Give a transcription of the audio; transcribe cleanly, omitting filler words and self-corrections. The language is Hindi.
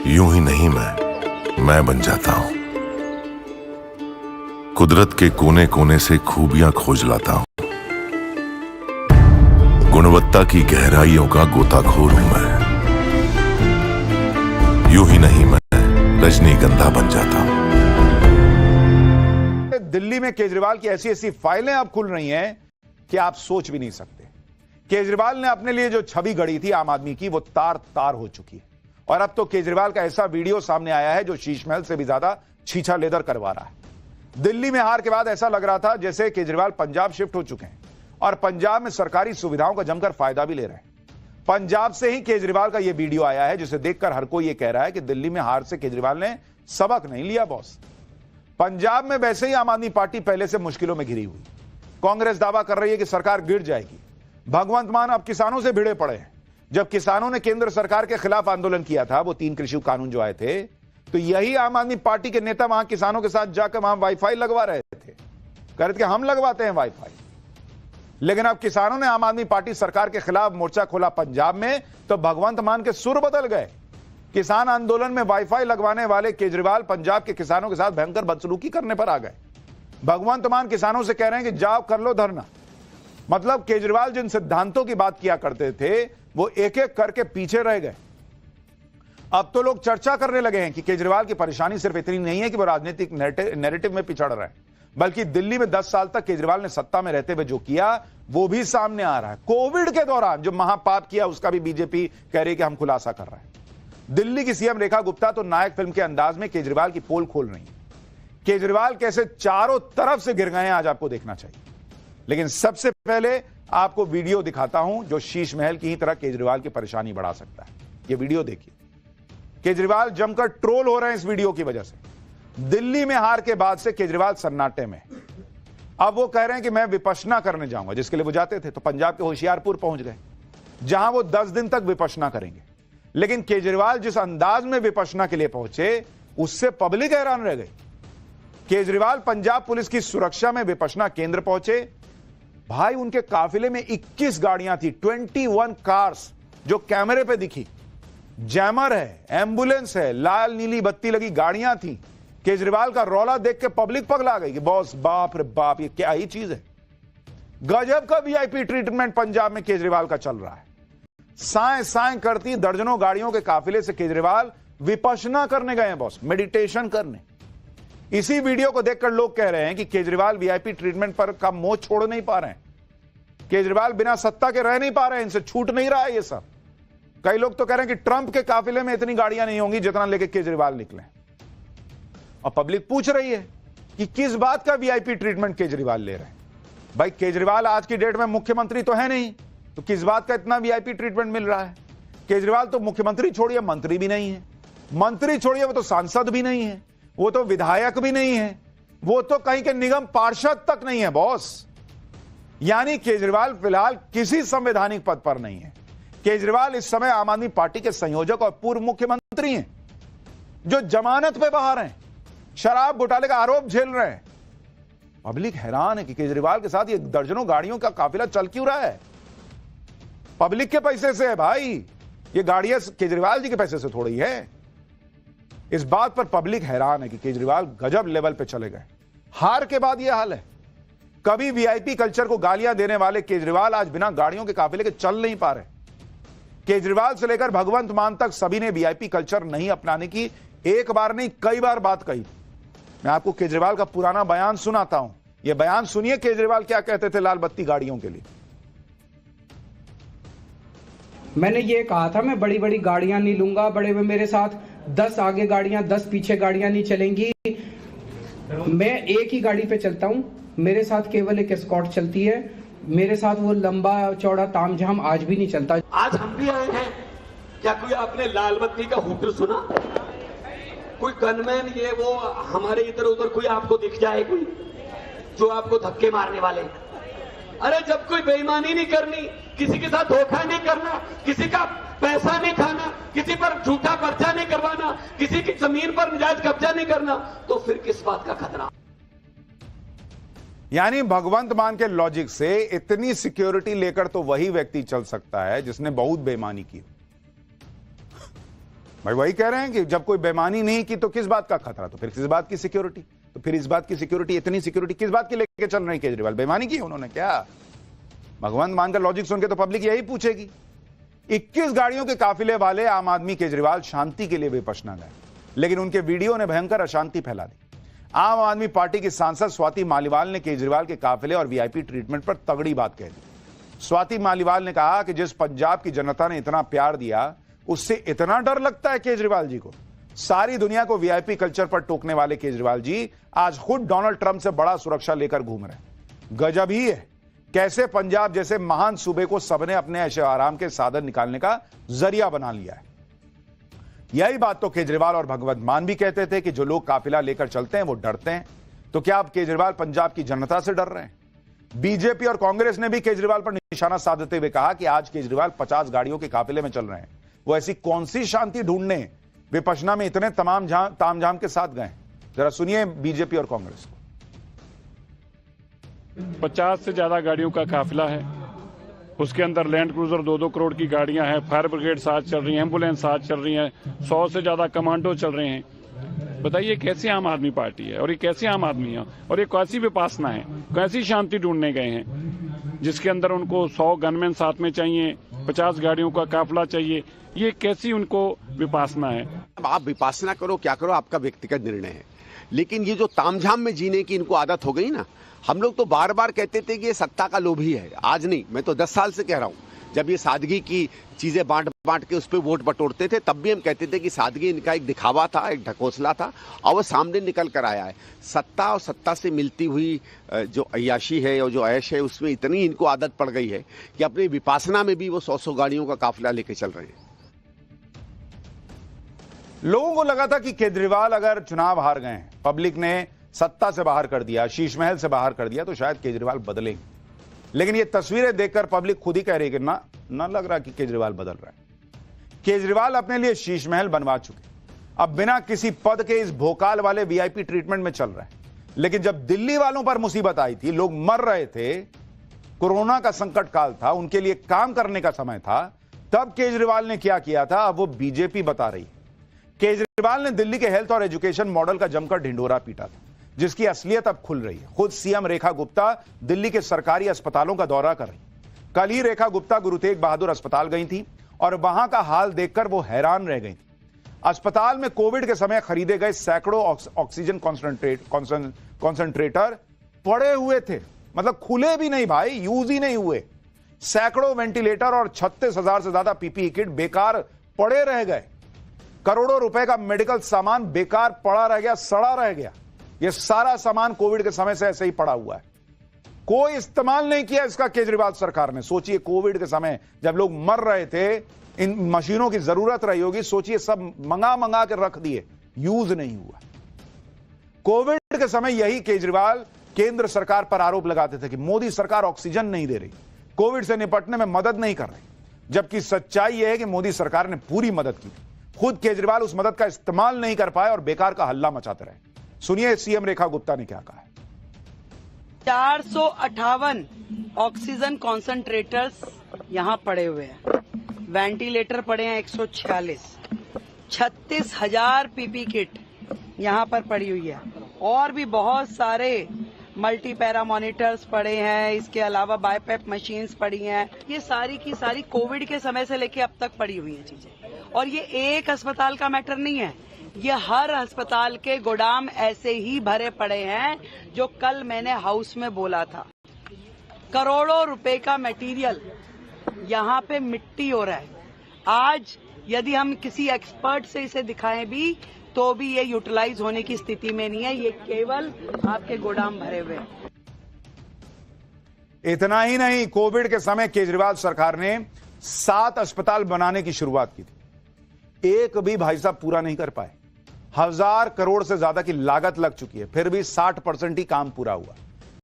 यूं ही नहीं मैं बन जाता हूं। कुदरत के कोने कोने से खूबियां खोज लाता हूं। गुणवत्ता की गहराइयों का गोताखोर हूं मैं। यूं ही नहीं मैं रजनीगंधा बन जाता हूं। दिल्ली में केजरीवाल की ऐसी ऐसी फाइलें अब खुल रही हैं कि आप सोच भी नहीं सकते। केजरीवाल ने अपने लिए जो छवि गढ़ी थी आम आदमी की, वो तार तार हो चुकी है। और अब तो केजरीवाल का ऐसा वीडियो सामने आया है जो शीश महल से भी ज्यादा छीछा लेदर करवा रहा है। दिल्ली में हार के बाद ऐसा लग रहा था जैसे केजरीवाल पंजाब शिफ्ट हो चुके हैं और पंजाब में सरकारी सुविधाओं का जमकर फायदा भी ले रहे हैं। पंजाब से ही केजरीवाल का यह वीडियो आया है जिसे देखकर हर कोई यह कह रहा है कि दिल्ली में हार से केजरीवाल ने सबक नहीं लिया बॉस। पंजाब में वैसे ही आम आदमी पार्टी पहले से मुश्किलों में घिरी हुई। कांग्रेस दावा कर रही है कि सरकार गिर जाएगी। भगवंत मान अब किसानों से भिड़े पड़े हैं। जब किसानों ने केंद्र सरकार के खिलाफ आंदोलन किया था, वो 3 कृषि कानून जो आए थे, तो यही आम आदमी पार्टी के नेता वहां किसानों के साथ जाकर वहां वाईफाई लगवा रहे थे। कह रहे थे कि हम लगवाते हैं वाईफाई। लेकिन अब किसानों ने आम आदमी पार्टी सरकार के खिलाफ मोर्चा खोला पंजाब में, तो भगवंत मान के सुर बदल गए। किसान आंदोलन में वाईफाई लगवाने वाले केजरीवाल पंजाब के किसानों के साथ भयंकर बदसलूकी करने पर आ गए। भगवंत मान किसानों से कह रहे हैं कि जाओ कर लो धरना। मतलब केजरीवाल जिन सिद्धांतों की बात किया करते थे वो एक एक करके पीछे रह गए। अब तो लोग चर्चा करने लगे हैं कि केजरीवाल की परेशानी सिर्फ इतनी नहीं है कि वो राजनीतिक नैरेटिव में पिछड़ रहे हैं, बल्कि दिल्ली में 10 साल तक केजरीवाल ने सत्ता में रहते हुए जो किया वो भी सामने आ रहा है। कोविड के दौरान जो महापाप किया उसका भी बीजेपी कह रही है कि हम खुलासा कर रहे हैं। दिल्ली की सीएम रेखा गुप्ता तो नायक फिल्म के अंदाज में केजरीवाल की पोल खोल रही है। केजरीवाल कैसे चारों तरफ से गिर गए हैं आज आपको देखना चाहिए। लेकिन सबसे पहले आपको वीडियो दिखाता हूं जो शीश महल की ही तरह केजरीवाल की परेशानी बढ़ा सकता है। यह वीडियो देखिए। केजरीवाल जमकर ट्रोल हो रहे हैं इस वीडियो की वजह से। दिल्ली में हार के बाद से केजरीवाल सन्नाटे में। अब वो कह रहे हैं कि मैं विपश्यना करने जाऊंगा, जिसके लिए वो जाते थे तो पंजाब के होशियारपुर पहुंच गए, जहां वो 10 दिन तक विपश्यना करेंगे। लेकिन केजरीवाल जिस अंदाज में विपश्यना के लिए पहुंचे उससे पब्लिक हैरान रह गई। केजरीवाल पंजाब पुलिस की सुरक्षा में विपश्यना केंद्र पहुंचे। भाई उनके काफिले में 21 गाड़ियां थी, 21 कार्स जो कैमरे पे दिखी। जैमर है, एम्बुलेंस है, लाल नीली बत्ती लगी गाड़ियां थी। केजरीवाल का रौला देख के पब्लिक पगला गई कि बॉस बाप रे बाप ये क्या ही चीज है। गजब का वीआईपी ट्रीटमेंट पंजाब में केजरीवाल का चल रहा है। साएं साएं करती दर्जनों गाड़ियों के काफिले से केजरीवाल विपश्यना करने गए हैं बॉस, मेडिटेशन करने। इसी वीडियो को देखकर लोग कह रहे हैं कि केजरीवाल वीआईपी ट्रीटमेंट पर का मोह छोड़ नहीं पा रहे हैं। केजरीवाल बिना सत्ता के रह नहीं पा रहे हैं, इनसे छूट नहीं रहा है ये सब। कई लोग तो कह रहे हैं कि ट्रंप के काफिले में इतनी गाड़ियां नहीं होंगी जितना लेके केजरीवाल निकले। और पब्लिक पूछ रही है कि किस बात का वीआईपी ट्रीटमेंट केजरीवाल ले रहे हैं। भाई केजरीवाल आज की डेट में मुख्यमंत्री तो है नहीं, तो किस बात का इतना वीआईपी ट्रीटमेंट मिल रहा है। केजरीवाल तो मुख्यमंत्री छोड़िए मंत्री भी नहीं है, मंत्री छोड़िए वो तो सांसद भी नहीं है, वो तो विधायक भी नहीं है, वो तो कहीं के निगम पार्षद तक नहीं है बॉस। यानी केजरीवाल फिलहाल किसी संवैधानिक पद पर नहीं है। केजरीवाल इस समय आम आदमी पार्टी के संयोजक और पूर्व मुख्यमंत्री हैं जो जमानत पे बाहर हैं, शराब घोटाले का आरोप झेल रहे हैं। पब्लिक हैरान है कि केजरीवाल के साथ ये दर्जनों गाड़ियों का काफिला चल क्यों रहा है। पब्लिक के पैसे से है भाई, ये गाड़ियां केजरीवाल जी के पैसे से थोड़ी है। इस बात पर पब्लिक हैरान है कि केजरीवाल गजब लेवल पे चले गए। हार के बाद यह हाल है। कभी वीआईपी कल्चर को गालियां देने वाले केजरीवाल आज बिना गाड़ियों के काफिले के चल नहीं पा रहे। केजरीवाल से लेकर भगवंत मान तक सभी ने वीआईपी कल्चर नहीं अपनाने की एक बार नहीं कई बार बात कही। मैं आपको केजरीवाल का पुराना बयान सुनाता हूं। यह बयान सुनिए केजरीवाल क्या कहते थे लाल बत्ती गाड़ियों के लिए। मैंने ये कहा था मैं बड़ी बड़ी गाड़ियां नहीं लूंगा, बड़े में मेरे साथ 10 आगे गाड़ियां 10 पीछे गाड़ियां नहीं चलेंगी। मैं एक ही गाड़ी पे चलता हूं, मेरे साथ केवल एक एस्कॉर्ट चलती है। मेरे साथ वो लंबा चौड़ा तामझाम आज भी नहीं चलता। आज हम भी आए हैं। क्या कोई आपने लाल बत्ती का हुक्म सुना? कोई गनमैन ये वो हमारे इधर उधर कोई आपको दिख जाए कोई जो आपको धक्के मारने वाले? अरे जब कोई बेईमानी नहीं करनी, किसी के साथ धोखा नहीं करना, किसी का पैसा नहीं खाना, किसी पर झूठा पर्चा नहीं करवाना, किसी की जमीन पर नाजायज कब्जा नहीं करना, तो फिर किस बात का खतरा? यानी भगवंत मान के लॉजिक से इतनी सिक्योरिटी लेकर तो वही व्यक्ति चल सकता है जिसने बहुत बेईमानी की। भाई वही कह रहे हैं कि जब कोई बेईमानी नहीं की तो किस बात का खतरा, तो फिर किस बात की सिक्योरिटी, तो फिर इस बात की सिक्योरिटी, इतनी सिक्योरिटी किस बात की लेके चल रहे हैं केजरीवाल? बेईमानी की उन्होंने क्या? भगवंत मानकर लॉजिक सुन के तो पब्लिक यही पूछेगी। 21 गाड़ियों के काफिले वाले आम आदमी केजरीवाल शांति के लिए विपश्यना गए, लेकिन उनके वीडियो ने भयंकर अशांति फैला दी। आम आदमी पार्टी की सांसद स्वाति मालीवाल ने केजरीवाल के काफिले और वीआईपी ट्रीटमेंट पर तगड़ी बात कह दी। स्वाति मालीवाल ने कहा कि जिस पंजाब की जनता ने इतना प्यार दिया, उससे इतना डर लगता है केजरीवाल जी को? सारी दुनिया को वीआईपी कल्चर पर टोकने वाले केजरीवाल जी आज खुद डोनाल्ड ट्रंप से बड़ा सुरक्षा लेकर घूम रहे हैं। गजब ही है, कैसे पंजाब जैसे महान सूबे को सबने अपने ऐशो आराम के साधन निकालने का जरिया बना लिया है। यही बात तो केजरीवाल और भगवंत मान भी कहते थे कि जो लोग काफिला लेकर चलते हैं वो डरते हैं। तो क्या अब केजरीवाल पंजाब की जनता से डर रहे हैं? बीजेपी और कांग्रेस ने भी केजरीवाल पर निशाना साधते हुए कहा कि आज केजरीवाल 50 गाड़ियों के काफिले में चल रहे हैं। वो ऐसी कौन सी शांति ढूंढने विपश्यना में इतने तामझाम के साथ गए? जरा सुनिए बीजेपी और कांग्रेस को। 50 से ज्यादा गाड़ियों का काफिला है, उसके अंदर लैंड क्रूजर 2-2 करोड़ की गाड़ियां हैं, फायर ब्रिगेड साथ चल रही है, एम्बुलेंस साथ चल रही है, 100 से ज्यादा कमांडो चल रहे हैं। बताइए कैसी आम आदमी पार्टी है और ये कैसे आम आदमी है और ये कैसी विपासना है, कैसी शांति ढूंढने गए हैं जिसके अंदर उनको 100 गनमैन साथ में चाहिए, 50 गाड़ियों का काफिला चाहिए। ये कैसी उनको विपासना है? आप विपासना करो क्या करो, आपका व्यक्तिगत निर्णय है, लेकिन ये जो तामझाम में जीने की इनको आदत हो गई ना। हम लोग तो बार बार कहते थे कि ये सत्ता का लोभी है, आज नहीं, मैं तो 10 साल से कह रहा हूँ। जब ये सादगी की चीजें बांट के उस पर वोट बटोरते थे, तब भी हम कहते थे कि सादगी इनका एक दिखावा था, एक ढकोसला था, और वो सामने निकल कर आया है। सत्ता और सत्ता से मिलती हुई जो अय्याशी है और जो ऐश है, उसमें इतनी इनको आदत पड़ गई है कि अपनी विपासना में भी वो 100 गाड़ियों का काफिला लेके चल रहे हैं। लोगों को लगा था कि केजरीवाल अगर चुनाव हार गए, पब्लिक ने सत्ता से बाहर कर दिया, शीश महल से बाहर कर दिया, तो शायद केजरीवाल बदलेंगे। लेकिन ये तस्वीरें देखकर पब्लिक खुद ही कह रही है कि ना लग रहा कि केजरीवाल बदल रहा है। केजरीवाल अपने लिए शीश महल बनवा चुके, अब बिना किसी पद के इस भोकाल वाले वीआईपी ट्रीटमेंट में चल रहे हैं। लेकिन जब दिल्ली वालों पर मुसीबत आई थी, लोग मर रहे थे, कोरोना का संकट काल था, उनके लिए काम करने का समय था, तब केजरीवाल ने क्या किया था, अब वो बीजेपी बता रही है। केजरीवाल ने दिल्ली के हेल्थ और एजुकेशन मॉडल का जमकर ढिंढोरा पीटा था, जिसकी असलियत अब खुल रही है। खुद सीएम रेखा गुप्ता दिल्ली के सरकारी अस्पतालों का दौरा कर रही। कल ही रेखा गुप्ता गुरु तेग बहादुर अस्पताल गई थी और वहां का हाल देखकर वो हैरान रह गई थी। अस्पताल में कोविड के समय खरीदे गए सैकड़ों ऑक्सीजन कॉन्सेंट्रेटर पड़े हुए थे, मतलब खुले भी नहीं भाई, यूज ही नहीं हुए। सैकड़ों वेंटिलेटर और 36,000 से ज्यादा पीपीई किट बेकार पड़े रह गए। करोड़ों रुपए का मेडिकल सामान बेकार पड़ा रह गया, सड़ा रह गया। यह सारा सामान कोविड के समय से ऐसे ही पड़ा हुआ है, कोई इस्तेमाल नहीं किया इसका केजरीवाल सरकार ने। सोचिए कोविड के समय जब लोग मर रहे थे, इन मशीनों की जरूरत रही होगी, सोचिए सब मंगा के रख दिए, यूज नहीं हुआ। कोविड के समय यही केजरीवाल केंद्र सरकार पर आरोप लगाते थे कि मोदी सरकार ऑक्सीजन नहीं दे रही, कोविड से निपटने में मदद नहीं कर रही, जबकि सच्चाई यह है कि मोदी सरकार ने पूरी मदद की। खुद केजरीवाल उस मदद का इस्तेमाल नहीं कर पाए और बेकार का हल्ला मचाते रहे। सुनिए सीएम रेखा गुप्ता ने क्या कहा है। 458 ऑक्सीजन कॉन्सेंट्रेटर्स यहाँ पड़े हुए हैं, वेंटिलेटर पड़े हैं 146, 36,000 पीपी किट यहाँ पर पड़ी हुई है, और भी बहुत सारे मल्टी पैरा मॉनिटर्स पड़े हैं। इसके अलावा बाईपैप मशीन्स पड़ी हैं। ये सारी की सारी कोविड के समय से लेके अब तक पड़ी हुई हैं चीजें। और ये एक अस्पताल का मैटर नहीं है, ये हर अस्पताल के गोदाम ऐसे ही भरे पड़े हैं। जो कल मैंने हाउस में बोला था, करोड़ों रुपए का मटेरियल यहाँ पे मिट्टी हो रहा है। आज यदि हम किसी एक्सपर्ट से इसे दिखाएं भी तो भी ये यूटिलाइज होने की स्थिति में नहीं है, ये केवल आपके गोदाम भरे हुए हैं। इतना ही नहीं, कोविड के समय केजरीवाल सरकार ने 7 अस्पताल बनाने की शुरुआत की थी, एक भी भाई साहब पूरा नहीं कर पाए। 1000 करोड़ से ज्यादा की लागत लग चुकी है, फिर भी 60% ही काम पूरा हुआ।